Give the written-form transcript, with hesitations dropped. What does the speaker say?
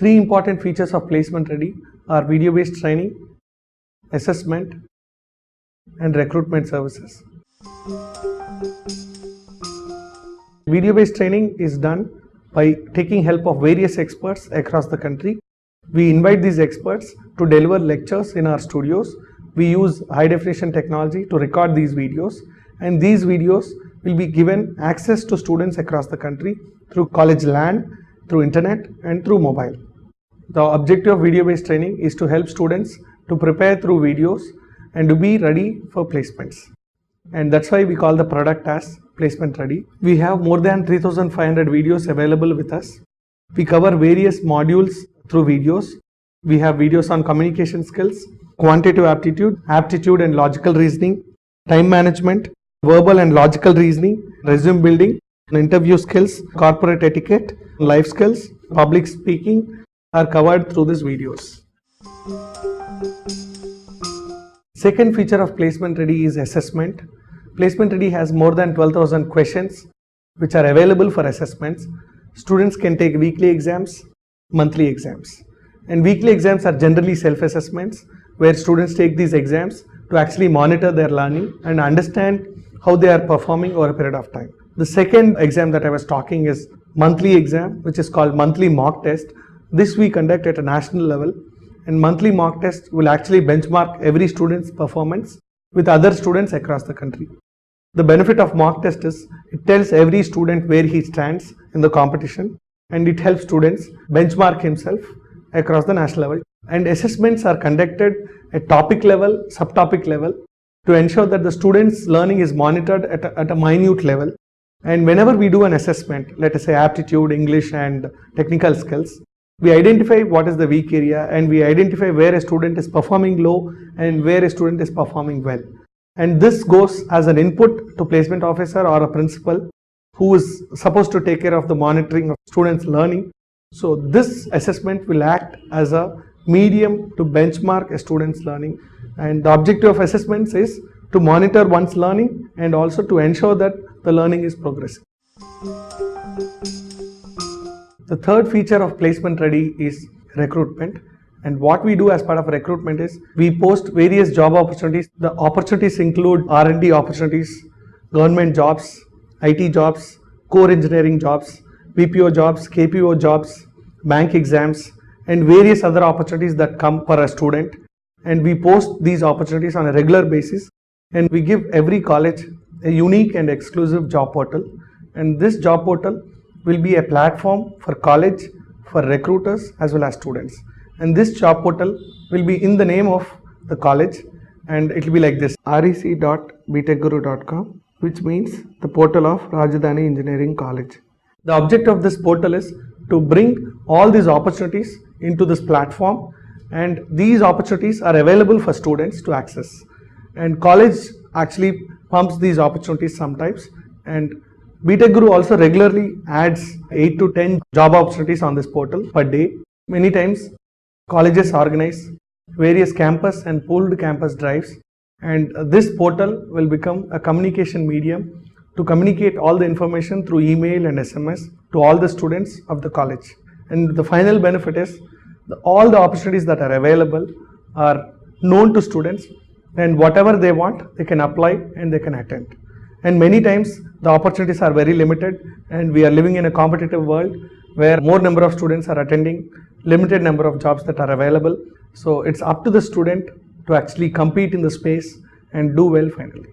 Three important features of Placement Ready are video-based training, assessment, and recruitment services. Video-based training is done by taking help of various experts across the country. We invite these experts to deliver lectures in our studios. We use high definition technology to record these videos, and these videos will be given access to students across the country through college LAN, through internet, and through mobile. The objective of video-based training is to help students to prepare through videos and to be ready for placements. And that's why we call the product as Placement Ready. We have more than 3,500 videos available with us. We cover various modules through videos. We have videos on communication skills, quantitative aptitude, aptitude and logical reasoning, time management, verbal and logical reasoning, resume building, interview skills, corporate etiquette, life skills, public speaking are covered through these videos. Second feature of Placement Ready is assessment. Placement Ready has more than 12,000 questions which are available for assessments. Students can take weekly exams, monthly exams. And weekly exams are generally self-assessments where students take these exams to actually monitor their learning and understand how they are performing over a period of time. The second exam that I was talking is monthly exam, which is called monthly mock test. This we conduct at a national level, and monthly mock test will actually benchmark every student's performance with other students across the country. The benefit of mock test is it tells every student where he stands in the competition, and it helps students benchmark himself across the national level. And assessments are conducted at topic level, subtopic level to ensure that the students' learning is monitored at a minute level. And whenever we do an assessment, let us say aptitude, English and technical skills, we identify what is the weak area and we identify where a student is performing low and where a student is performing well. And this goes as an input to placement officer or a principal who is supposed to take care of the monitoring of students' learning. So this assessment will act as a medium to benchmark a student's learning. And the objective of assessments is to monitor one's learning and also to ensure that the learning is progressing. The third feature of Placement Ready is recruitment. And what we do as part of recruitment is we post various job opportunities. The opportunities include R&D opportunities, government jobs, IT jobs, core engineering jobs, BPO jobs, KPO jobs, bank exams, and various other opportunities that come for a student. And we post these opportunities on a regular basis, and we give every college a unique and exclusive job portal. And this job portal will be a platform for college, for recruiters as well as students. And this job portal will be in the name of the college, and it will be like this: rec.btechguru.com, which means the portal of Rajdhani Engineering College. The object of this portal is to bring all these opportunities into this platform, and these opportunities are available for students to access. And college actually pumps these opportunities sometimes, and BTech Guru also regularly adds 8 to 10 job opportunities on this portal per day. Many times colleges organize various campus and pooled campus drives, and this portal will become a communication medium to communicate all the information through email and SMS to all the students of the college. And the final benefit is all the opportunities that are available are known to students, and whatever they want they can apply and they can attend. And many times the opportunities are very limited, and we are living in a competitive world where more number of students are attending, limited number of jobs that are available. So it's up to the student to actually compete in the space and do well finally.